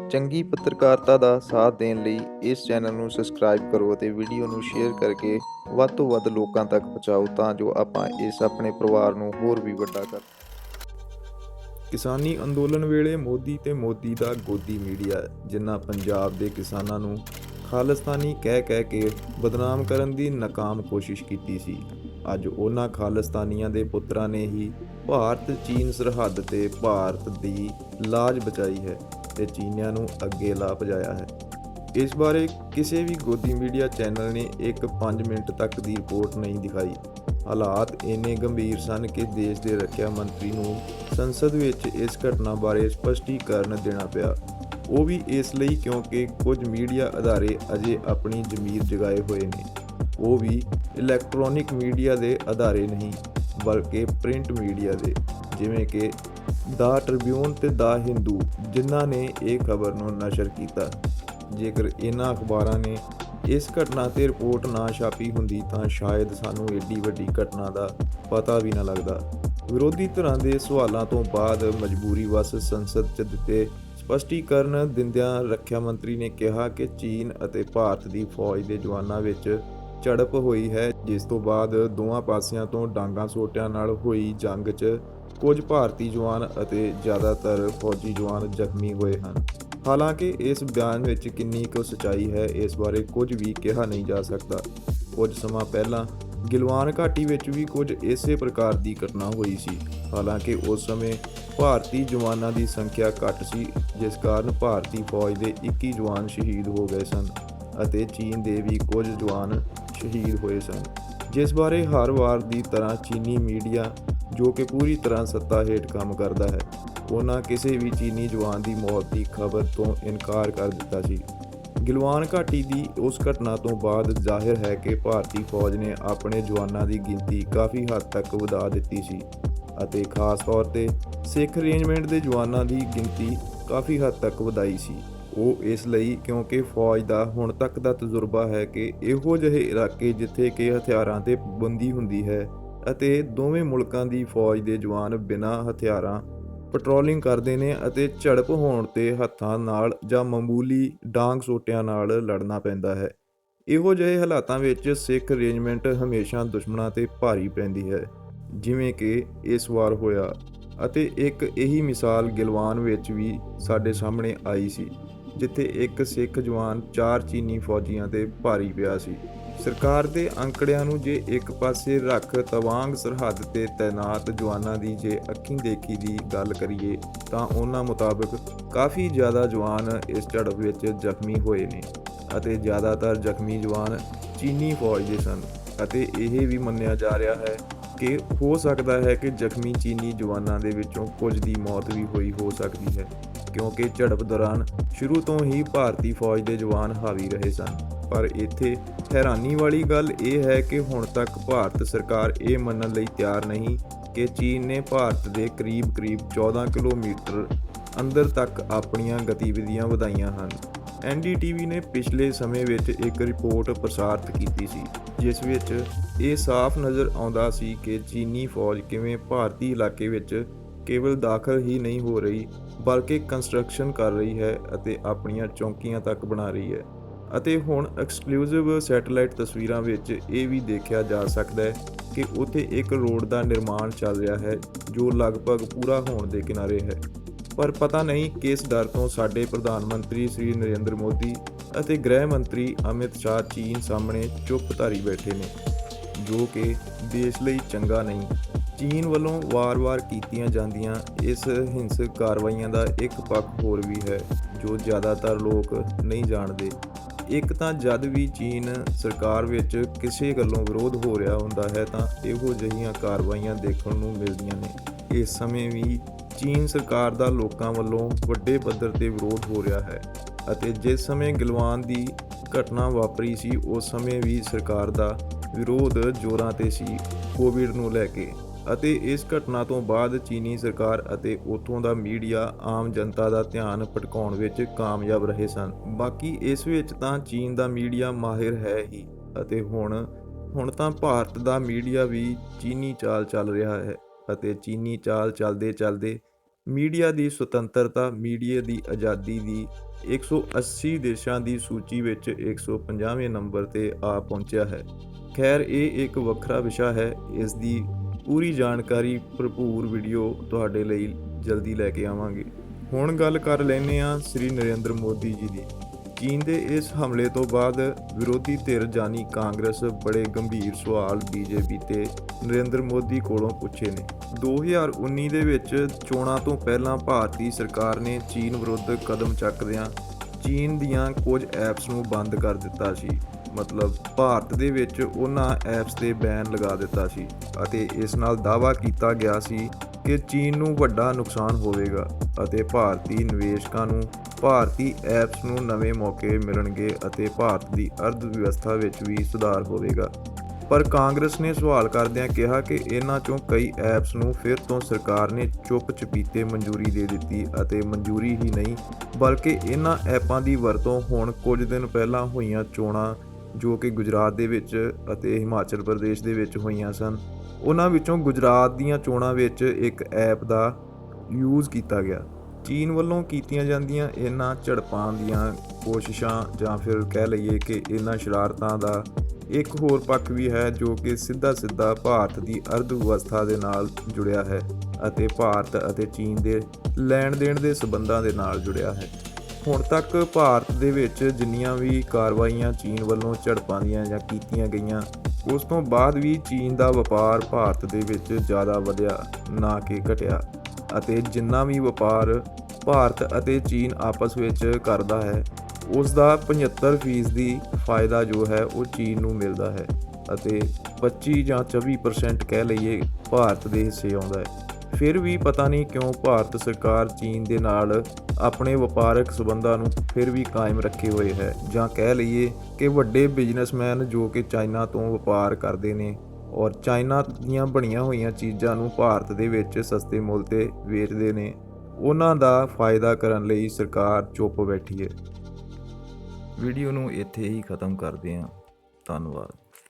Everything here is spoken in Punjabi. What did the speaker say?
ਚੰਗੀ ਪੱਤਰਕਾਰਤਾ ਦਾ ਸਾਥ ਦੇਣ ਲਈ ਇਸ ਚੈਨਲ ਨੂੰ ਸਬਸਕ੍ਰਾਈਬ ਕਰੋ ਅਤੇ ਵੀਡੀਓ ਨੂੰ ਸ਼ੇਅਰ ਕਰਕੇ ਵੱਧ ਤੋਂ ਵੱਧ ਲੋਕਾਂ ਤੱਕ ਪਹੁੰਚਾਓ ਤਾਂ ਜੋ ਆਪਾਂ ਇਸ ਆਪਣੇ ਪਰਿਵਾਰ ਨੂੰ ਹੋਰ ਵੀ ਵੱਡਾ ਕਰ। ਕਿਸਾਨੀ ਅੰਦੋਲਨ ਵੇਲੇ ਮੋਦੀ ਤੇ ਮੋਦੀ ਦਾ ਗੋਦੀ ਮੀਡੀਆ ਜਿਨ੍ਹਾਂ ਪੰਜਾਬ ਦੇ ਕਿਸਾਨਾਂ ਨੂੰ ਖਾਲਿਸਤਾਨੀ ਕਹਿ ਕੇ ਬਦਨਾਮ ਕਰਨ ਦੀ ਨਾਕਾਮ ਕੋਸ਼ਿਸ਼ ਕੀਤੀ ਸੀ, ਅੱਜ ਉਹਨਾਂ ਖਾਲਿਸਤਾਨੀਆਂ ਦੇ ਪੁੱਤਰਾਂ ਨੇ ਹੀ ਭਾਰਤ ਚੀਨ ਸਰਹੱਦ ਤੇ ਭਾਰਤ ਦੀ ਲਾਜ ਬਚਾਈ ਹੈ ਤੇ ਚੀਨੀਆਂ ਨੂੰ ਅੱਗੇ ਲਾ ਭਜਾਇਆ ਹੈ। ਇਸ ਬਾਰੇ ਕਿਸੇ ਵੀ ਗੋਦੀ ਮੀਡੀਆ ਚੈਨਲ ਨੇ ਇੱਕ 5 ਮਿੰਟ ਤੱਕ ਦੀ ਰਿਪੋਰਟ ਨਹੀਂ ਦਿਖਾਈ। ਹਾਲਾਤ ਇੰਨੇ ਗੰਭੀਰ ਸਨ ਕਿ ਦੇਸ਼ ਦੇ ਰੱਖਿਆ ਮੰਤਰੀ ਨੂੰ ਸੰਸਦ ਵਿੱਚ ਇਸ ਘਟਨਾ ਬਾਰੇ ਸਪਸ਼ਟੀਕਰਨ ਦੇਣਾ ਪਿਆ, ਉਹ ਵੀ ਇਸ ਲਈ ਕਿਉਂਕਿ ਕੁਝ ਮੀਡੀਆ ਅਦਾਰੇ ਅਜੇ ਆਪਣੀ ਜ਼ਮੀਰ ਜਗਾਏ ਹੋਏ ਨੇ। ਉਹ ਵੀ ਇਲੈਕਟ੍ਰੋਨਿਕ ਮੀਡੀਆ ਦੇ ਅਦਾਰੇ ਨਹੀਂ ਬਲਕਿ ਪ੍ਰਿੰਟ ਮੀਡੀਆ ਦੇ, ਜਿਵੇਂ ਕਿ ਦਾ ਟ੍ਰਿਬਿਊਨ ਤੇ ਦਾ ਹਿੰਦੂ, ਜਿਨ੍ਹਾਂ ਨੇ ਇਹ ਖਬਰ ਨੂੰ ਨਸ਼ਰ ਕੀਤਾ। ਜੇਕਰ ਇਹਨਾਂ ਅਖਬਾਰਾਂ ਨੇ ਇਸ ਘਟਨਾ ਤੇ ਰਿਪੋਰਟ ਨਾ ਛਾਪੀ ਹੁੰਦੀ ਤਾਂ ਸ਼ਾਇਦ ਸਾਨੂੰ ਏਡੀ ਵੱਡੀ ਘਟਨਾ ਦਾ ਪਤਾ ਵੀ ਨਾ ਲੱਗਦਾ। ਵਿਰੋਧੀ ਧਿਰਾਂ ਦੇ ਸਵਾਲਾਂ ਤੋਂ ਬਾਅਦ ਮਜਬੂਰੀ ਵਸ ਸੰਸਦ 'ਚ ਦਿੱਤੇ ਸਪਸ਼ਟੀਕਰਨ ਦਿੰਦਿਆਂ ਰੱਖਿਆ ਮੰਤਰੀ ਨੇ ਕਿਹਾ ਕਿ ਚੀਨ ਅਤੇ ਭਾਰਤ ਦੀ ਫੌਜ ਦੇ ਜਵਾਨਾਂ ਵਿੱਚ ਝੜਪ ਹੋਈ ਹੈ, ਜਿਸ ਤੋਂ ਬਾਅਦ ਦੋਵਾਂ ਪਾਸਿਆਂ ਤੋਂ ਡਾਂਗਾਂ ਸੋਟਿਆਂ ਨਾਲ ਹੋਈ ਜੰਗ 'ਚ ਕੁਝ ਭਾਰਤੀ ਜਵਾਨ ਅਤੇ ਜ਼ਿਆਦਾਤਰ ਫੌਜੀ ਜਵਾਨ ਜ਼ਖਮੀ ਹੋਏ ਹਨ। ਹਾਲਾਂਕਿ ਇਸ ਬਿਆਨ ਵਿੱਚ ਕਿੰਨੀ ਕੁ ਸੱਚਾਈ ਹੈ ਇਸ ਬਾਰੇ ਕੁਝ ਵੀ ਕਿਹਾ ਨਹੀਂ ਜਾ ਸਕਦਾ। ਕੁਝ ਸਮਾਂ ਪਹਿਲਾਂ ਗਿਲਵਾਨ ਘਾਟੀ ਵਿੱਚ ਵੀ ਕੁਝ ਇਸੇ ਪ੍ਰਕਾਰ ਦੀ ਘਟਨਾ ਹੋਈ ਸੀ। ਹਾਲਾਂਕਿ ਉਸ ਸਮੇਂ ਭਾਰਤੀ ਜਵਾਨਾਂ ਦੀ ਸੰਖਿਆ ਘੱਟ ਸੀ, ਜਿਸ ਕਾਰਨ ਭਾਰਤੀ ਫੌਜ ਦੇ 21 ਜਵਾਨ ਸ਼ਹੀਦ ਹੋ ਗਏ ਸਨ ਅਤੇ ਚੀਨ ਦੇ ਵੀ ਕੁਝ ਜਵਾਨ ਸ਼ਹੀਦ ਹੋਏ ਸਨ, ਜਿਸ ਬਾਰੇ ਹਰ ਵਾਰ ਦੀ ਤਰ੍ਹਾਂ ਚੀਨੀ ਮੀਡੀਆ, ਜੋ ਕਿ ਪੂਰੀ ਤਰ੍ਹਾਂ ਸੱਤਾ ਹੇਠ ਕੰਮ ਕਰਦਾ ਹੈ, ਉਹਨਾਂ ਕਿਸੇ ਵੀ ਚੀਨੀ ਜਵਾਨ ਦੀ ਮੌਤ ਦੀ ਖਬਰ ਤੋਂ ਇਨਕਾਰ ਕਰ ਦਿੱਤਾ ਸੀ। ਗਿਲਵਾਨ ਘਾਟੀ ਦੀ ਉਸ ਘਟਨਾ ਤੋਂ ਬਾਅਦ ਜ਼ਾਹਿਰ ਹੈ ਕਿ ਭਾਰਤੀ ਫੌਜ ਨੇ ਆਪਣੇ ਜਵਾਨਾਂ ਦੀ ਗਿਣਤੀ ਕਾਫੀ ਹੱਦ ਤੱਕ ਵਧਾ ਦਿੱਤੀ ਸੀ ਅਤੇ ਖਾਸ ਤੌਰ ਤੇ ਸਿੱਖ ਰੇਜੀਮੈਂਟ ਦੇ ਜਵਾਨਾਂ ਦੀ ਗਿਣਤੀ ਕਾਫੀ ਹੱਦ ਤੱਕ ਵਧਾਈ ਸੀ। ਉਹ ਇਸ ਲਈ ਕਿਉਂਕਿ ਫੌਜ ਦਾ ਹੁਣ ਤੱਕ ਦਾ ਤਜਰਬਾ ਹੈ ਕਿ ਇਹੋ ਜਿਹੇ ਇਲਾਕੇ ਜਿੱਥੇ ਕਿ ਹਥਿਆਰਾਂ ਤੇ ਪਾਬੰਦੀ ਹੁੰਦੀ ਹੈ ਅਤੇ ਦੋਵੇਂ ਮੁਲਕਾਂ ਦੀ ਫੌਜ ਦੇ ਜਵਾਨ ਬਿਨਾਂ ਹਥਿਆਰਾਂ ਪੈਟਰੋਲਿੰਗ ਕਰਦੇ ਨੇ ਅਤੇ ਝੜਪ ਹੋਣ ਤੇ ਹੱਥਾਂ ਨਾਲ ਜਾਂ ਮਾਮੂਲੀ ਡਾਂਗ ਸੋਟਿਆਂ ਨਾਲ ਲੜਨਾ ਪੈਂਦਾ ਹੈ। ਇਹੋ ਜਿਹੇ ਹਾਲਾਤਾਂ ਵਿੱਚ ਸਿੱਖ ਰੇਜੀਮੈਂਟ ਹਮੇਸ਼ਾ ਦੁਸ਼ਮਣਾਂ ਤੇ ਭਾਰੀ ਪੈਂਦੀ ਹੈ, ਜਿਵੇਂ ਕਿ ਇਸ ਵਾਰ ਹੋਇਆ। ਅਤੇ ਇੱਕ ਇਹੀ ਮਿਸਾਲ ਗਿਲਵਾਨ ਵਿੱਚ ਵੀ ਸਾਡੇ ਸਾਹਮਣੇ ਆਈ ਸੀ, ਜਿੱਥੇ ਇੱਕ ਸਿੱਖ ਜਵਾਨ 4 ਚੀਨੀ ਫੌਜੀਆਂ ਤੇ ਭਾਰੀ ਪਿਆ ਸੀ। ਸਰਕਾਰ ਦੇ ਅੰਕੜਿਆਂ ਨੂੰ ਜੇ ਇੱਕ ਪਾਸੇ ਰੱਖ ਤਵਾਂਗ ਸਰਹੱਦ ਤੇ ਤੈਨਾਤ ਜਵਾਨਾਂ ਦੀ ਜੇ ਅੱਖੀਂ ਦੇਖੀ ਦੀ ਗੱਲ ਕਰੀਏ ਤਾਂ ਉਹਨਾਂ ਮੁਤਾਬਕ ਕਾਫੀ ਜ਼ਿਆਦਾ ਜਵਾਨ ਇਸ ਝੜਪ ਵਿੱਚ ਜ਼ਖਮੀ ਹੋਏ ਨੇ ਅਤੇ ਜ਼ਿਆਦਾਤਰ ਜ਼ਖਮੀ ਜਵਾਨ ਚੀਨੀ ਫੌਜ ਦੇ ਸਨ ਅਤੇ ਇਹ ਵੀ ਮੰਨਿਆ ਜਾ ਰਿਹਾ ਹੈ ਕਿ ਹੋ ਸਕਦਾ ਹੈ ਕਿ ਜ਼ਖਮੀ ਚੀਨੀ ਜਵਾਨਾਂ ਦੇ ਵਿੱਚੋਂ ਕੁਝ ਦੀ ਮੌਤ ਵੀ ਹੋਈ ਹੋ ਸਕਦੀ ਹੈ, ਕਿਉਂਕਿ ਝੜਪ ਦੌਰਾਨ ਸ਼ੁਰੂ ਤੋਂ ਹੀ ਭਾਰਤੀ ਫੌਜ ਦੇ ਜਵਾਨ ਹਾਵੀ ਰਹੇ ਸਨ। ਪਰ ਇੱਥੇ ਹੈਰਾਨੀ ਵਾਲੀ ਗੱਲ ਇਹ ਹੈ ਕਿ ਹੁਣ ਤੱਕ ਭਾਰਤ ਸਰਕਾਰ ਇਹ ਮੰਨਣ ਲਈ ਤਿਆਰ ਨਹੀਂ ਕਿ ਚੀਨ ਨੇ ਭਾਰਤ ਦੇ ਕਰੀਬ 14 ਕਿਲੋਮੀਟਰ ਅੰਦਰ ਤੱਕ ਆਪਣੀਆਂ ਗਤੀਵਿਧੀਆਂ ਵਧਾਈਆਂ ਹਨ। NDTV ਨੇ ਪਿਛਲੇ ਸਮੇਂ ਵਿੱਚ ਇੱਕ ਰਿਪੋਰਟ ਪ੍ਰਸਾਰਿਤ ਕੀਤੀ ਸੀ, ਜਿਸ ਵਿੱਚ ਇਹ ਸਾਫ਼ ਨਜ਼ਰ ਆਉਂਦਾ ਸੀ ਕਿ ਚੀਨੀ ਫੌਜ ਕਿਵੇਂ ਭਾਰਤੀ ਇਲਾਕੇ ਵਿੱਚ ਕੇਵਲ ਦਾਖਲ ਹੀ ਨਹੀਂ ਹੋ ਰਹੀ ਬਲਕਿ ਕੰਸਟਰਕਸ਼ਨ ਕਰ ਰਹੀ ਹੈ ਅਤੇ ਆਪਣੀਆਂ ਚੌਕੀਆਂ ਤੱਕ ਬਣਾ ਰਹੀ ਹੈ। ਅਤੇ ਹੁਣ ਐਕਸਕਲੂਸਿਵ ਸੈਟੇਲਾਈਟ ਤਸਵੀਰਾਂ ਵਿੱਚ ਇਹ ਵੀ ਦੇਖਿਆ ਜਾ ਸਕਦਾ ਹੈ ਕਿ ਉੱਥੇ ਇੱਕ ਰੋਡ ਦਾ ਨਿਰਮਾਣ ਚੱਲ ਰਿਹਾ ਹੈ ਜੋ ਲਗਭਗ ਪੂਰਾ ਹੋਣ ਦੇ ਕਿਨਾਰੇ ਹੈ। ਪਰ ਪਤਾ ਨਹੀਂ ਕਿਸ ਡਰ ਤੋਂ ਸਾਡੇ ਪ੍ਰਧਾਨ ਮੰਤਰੀ ਸ੍ਰੀ ਨਰਿੰਦਰ ਮੋਦੀ ਅਤੇ ਗ੍ਰਹਿ ਮੰਤਰੀ ਅਮਿਤ ਸ਼ਾਹ ਚੀਨ ਸਾਹਮਣੇ ਚੁੱਪ ਧਾਰੀ ਬੈਠੇ ਨੇ, ਜੋ ਕਿ ਦੇਸ਼ ਲਈ ਚੰਗਾ ਨਹੀਂ। ਚੀਨ ਵੱਲੋਂ ਵਾਰ-ਵਾਰ ਕੀਤੀਆਂ ਜਾਂਦੀਆਂ ਇਸ ਹਿੰਸਕ ਕਾਰਵਾਈਆਂ ਦਾ ਇੱਕ ਪੱਖ ਹੋਰ ਵੀ ਹੈ ਜੋ ਜ਼ਿਆਦਾਤਰ ਲੋਕ ਨਹੀਂ ਜਾਣਦੇ। ਇੱਕ ਤਾਂ ਜਦ ਵੀ ਚੀਨ ਸਰਕਾਰ ਵਿੱਚ ਕਿਸੇ ਗੱਲੋਂ ਵਿਰੋਧ ਹੋ ਰਿਹਾ ਹੁੰਦਾ ਹੈ ਤਾਂ ਇਹੋ ਜਿਹੀਆਂ ਕਾਰਵਾਈਆਂ ਦੇਖਣ ਨੂੰ ਮਿਲਦੀਆਂ ਨੇ। ਇਸ ਸਮੇਂ ਵੀ ਚੀਨ ਸਰਕਾਰ ਦਾ ਲੋਕਾਂ ਵੱਲੋਂ ਵੱਡੇ ਪੱਧਰ ਤੇ ਵਿਰੋਧ ਹੋ ਰਿਹਾ ਹੈ ਅਤੇ ਜਿਸ ਸਮੇਂ ਗਿਲਵਾਨ ਦੀ ਘਟਨਾ ਵਾਪਰੀ ਸੀ ਉਸ ਸਮੇਂ ਵੀ ਸਰਕਾਰ ਦਾ ਵਿਰੋਧ ਜ਼ੋਰਾਂ ਤੇ ਸੀ ਕੋਵਿਡ ਨੂੰ ਲੈ ਕੇ। ਅਤੇ ਇਸ ਘਟਨਾ ਤੋਂ ਬਾਅਦ ਚੀਨੀ ਸਰਕਾਰ ਅਤੇ ਉੱਥੋਂ ਦਾ ਮੀਡੀਆ ਆਮ ਜਨਤਾ ਦਾ ਧਿਆਨ ਭਟਕਾਉਣ ਵਿੱਚ ਕਾਮਯਾਬ ਰਹੇ ਸਨ। ਬਾਕੀ ਇਸ ਵਿੱਚ ਤਾਂ ਚੀਨ ਦਾ ਮੀਡੀਆ ਮਾਹਿਰ ਹੈ ਹੀ ਅਤੇ ਹੁਣ ਤਾਂ ਭਾਰਤ ਦਾ ਮੀਡੀਆ ਵੀ ਚੀਨੀ ਚਾਲ ਚੱਲ ਰਿਹਾ ਹੈ ਅਤੇ ਚੀਨੀ ਚਾਲ ਚੱਲਦੇ ਮੀਡੀਆ ਦੀ ਸੁਤੰਤਰਤਾ ਮੀਡੀਆ ਦੀ ਆਜ਼ਾਦੀ ਦੀ 180 ਦੇਸ਼ਾਂ ਦੀ ਸੂਚੀ ਵਿੱਚ 150ਵੇਂ ਨੰਬਰ ਤੇ ਆ ਪਹੁੰਚਿਆ ਹੈ। ਖੈਰ ਇਹ ਇੱਕ ਵੱਖਰਾ ਵਿਸ਼ਾ ਹੈ। ਇਸ ਦੀ ਪੂਰੀ ਜਾਣਕਾਰੀ ਭਰਪੂਰ ਵੀਡੀਓ ਤੁਹਾਡੇ ਲਈ ਜਲਦੀ ਲੈ ਕੇ ਆਵਾਂਗੇ। ਹੁਣ ਗੱਲ ਕਰ ਲੈਂਦੇ ਹਾਂ ਸ੍ਰੀ ਨਰਿੰਦਰ ਮੋਦੀ ਜੀ ਦੀ। ਚੀਨ ਦੇ ਇਸ ਹਮਲੇ ਤੋਂ ਬਾਅਦ ਵਿਰੋਧੀ ਧਿਰ ਜਾਨੀ ਕਾਂਗਰਸ ਬੜੇ ਗੰਭੀਰ ਸਵਾਲ ਬੀਜੇਪੀ ਤੇ ਨਰਿੰਦਰ ਮੋਦੀ ਕੋਲੋਂ ਪੁੱਛੇ ਨੇ। 2019 ਦੇ ਵਿੱਚ ਚੋਣਾਂ ਤੋਂ ਪਹਿਲਾਂ ਭਾਰਤੀ ਸਰਕਾਰ ਨੇ ਚੀਨ ਵਿਰੁੱਧ ਕਦਮ ਚੱਕਦਿਆਂ ਚੀਨ ਦੀਆਂ ਕੁਝ ਐਪਸ ਨੂੰ ਬੰਦ ਕਰ ਦਿੱਤਾ ਸੀ। ਮਤਲਬ ਭਾਰਤ ਦੇ ਵਿੱਚ ਉਹਨਾਂ ਐਪਸ ਤੇ ਬੈਨ ਲਗਾ ਦਿੱਤਾ ਸੀ ਅਤੇ ਇਸ ਨਾਲ ਦਾਅਵਾ ਕੀਤਾ ਗਿਆ ਸੀ ਕਿ ਚੀਨ ਨੂੰ ਵੱਡਾ ਨੁਕਸਾਨ ਹੋਵੇਗਾ ਅਤੇ ਭਾਰਤੀ ਨਿਵੇਸ਼ਕਾਂ ਨੂੰ ਭਾਰਤੀ ਐਪਸ ਨੂੰ ਨਵੇਂ ਮੌਕੇ ਮਿਲਣਗੇ ਅਤੇ ਭਾਰਤ ਦੀ ਅਰਥ ਵਿਵਸਥਾ ਵਿੱਚ ਵੀ ਸੁਧਾਰ ਹੋਵੇਗਾ। ਪਰ ਕਾਂਗਰਸ ਨੇ ਸਵਾਲ ਕਰਦਿਆਂ ਕਿਹਾ ਕਿ ਇਹਨਾਂ ਚੋਂ ਕਈ ਐਪਸ ਨੂੰ ਫਿਰ ਤੋਂ ਸਰਕਾਰ ਨੇ ਚੁੱਪ ਚਪੀਤੇ ਮਨਜ਼ੂਰੀ ਦੇ ਦਿੱਤੀ ਅਤੇ ਮਨਜ਼ੂਰੀ ਹੀ ਨਹੀਂ ਬਲਕਿ ਇਹਨਾਂ ਐਪਾਂ ਦੀ ਵਰਤੋਂ ਹੁਣ ਕੁਝ ਦਿਨ ਪਹਿਲਾਂ ਹੋਈਆਂ ਚੋਣਾਂ ਜੋ ਕਿ ਗੁਜਰਾਤ ਦੇ ਵਿੱਚ ਅਤੇ ਹਿਮਾਚਲ ਪ੍ਰਦੇਸ਼ ਦੇ ਵਿੱਚ ਹੋਈਆਂ ਸਨ, ਉਹਨਾਂ ਵਿੱਚੋਂ ਗੁਜਰਾਤ ਦੀਆਂ ਚੋਣਾਂ ਵਿੱਚ ਇੱਕ ਐਪ ਦਾ ਯੂਜ਼ ਕੀਤਾ ਗਿਆ। ਚੀਨ ਵੱਲੋਂ ਕੀਤੀਆਂ ਜਾਂਦੀਆਂ ਇਹਨਾਂ ਝੜਪਾਂ ਦੀਆਂ ਕੋਸ਼ਿਸ਼ਾਂ ਜਾਂ ਫਿਰ ਕਹਿ ਲਈਏ ਕਿ ਇਹਨਾਂ ਸ਼ਰਾਰਤਾਂ ਦਾ ਇੱਕ ਹੋਰ ਪੱਖ ਵੀ ਹੈ ਜੋ ਕਿ ਸਿੱਧਾ ਭਾਰਤ ਦੀ ਅਰਥ ਵਿਵਸਥਾ ਦੇ ਨਾਲ ਜੁੜਿਆ ਹੈ ਅਤੇ ਭਾਰਤ ਅਤੇ ਚੀਨ ਦੇ ਲੈਣ ਦੇਣ ਦੇ ਸਬੰਧਾਂ ਦੇ ਨਾਲ ਜੁੜਿਆ ਹੈ। ਹੁਣ ਤੱਕ ਭਾਰਤ ਦੇ ਵਿੱਚ ਜਿੰਨੀਆਂ ਵੀ ਕਾਰਵਾਈਆਂ ਚੀਨ ਵੱਲੋਂ ਝੜਪਾਂ ਦੀਆਂ ਜਾਂ ਕੀਤੀਆਂ ਗਈਆਂ ਉਸ ਤੋਂ ਬਾਅਦ ਵੀ ਚੀਨ ਦਾ ਵਪਾਰ ਭਾਰਤ ਦੇ ਵਿੱਚ ਜ਼ਿਆਦਾ ਵਧਿਆ ਨਾ ਕਿ ਘਟਿਆ ਅਤੇ ਜਿੰਨਾ ਵੀ ਵਪਾਰ ਭਾਰਤ ਅਤੇ ਚੀਨ ਆਪਸ ਵਿੱਚ ਕਰਦਾ ਹੈ ਉਸ ਦਾ 75% ਫਾਇਦਾ ਜੋ ਹੈ ਉਹ ਚੀਨ ਨੂੰ ਮਿਲਦਾ ਹੈ ਅਤੇ 25 ਜਾਂ 24% ਕਹਿ ਲਈਏ ਭਾਰਤ ਦੇ ਹਿੱਸੇ ਆਉਂਦਾ ਹੈ। ਫਿਰ ਵੀ ਪਤਾ ਨਹੀਂ ਕਿਉਂ ਭਾਰਤ ਸਰਕਾਰ ਚੀਨ ਦੇ ਨਾਲ ਆਪਣੇ ਵਪਾਰਕ ਸਬੰਧਾਂ ਨੂੰ ਫਿਰ ਵੀ ਕਾਇਮ ਰੱਖੇ ਹੋਏ ਹੈ ਜਾਂ ਕਹਿ ਲਈਏ ਕਿ ਵੱਡੇ ਬਿਜ਼ਨਸਮੈਨ ਜੋ ਕਿ ਚਾਈਨਾ ਤੋਂ ਵਪਾਰ ਕਰਦੇ ਨੇ ਔਰ ਚਾਈਨਾ ਦੀਆਂ ਬਣੀਆਂ ਹੋਈਆਂ ਚੀਜ਼ਾਂ ਨੂੰ ਭਾਰਤ ਦੇ ਵਿੱਚ ਸਸਤੇ ਮੁੱਲ ਤੇ ਵੇਚਦੇ ਨੇ, ਉਹਨਾਂ ਦਾ ਫਾਇਦਾ ਕਰਨ ਲਈ ਸਰਕਾਰ ਚੁੱਪ ਬੈਠੀ ਹੈ। ਵੀਡੀਓ ਨੂੰ ਇੱਥੇ ਹੀ ਖਤਮ ਕਰਦੇ ਹਾਂ। ਧੰਨਵਾਦ।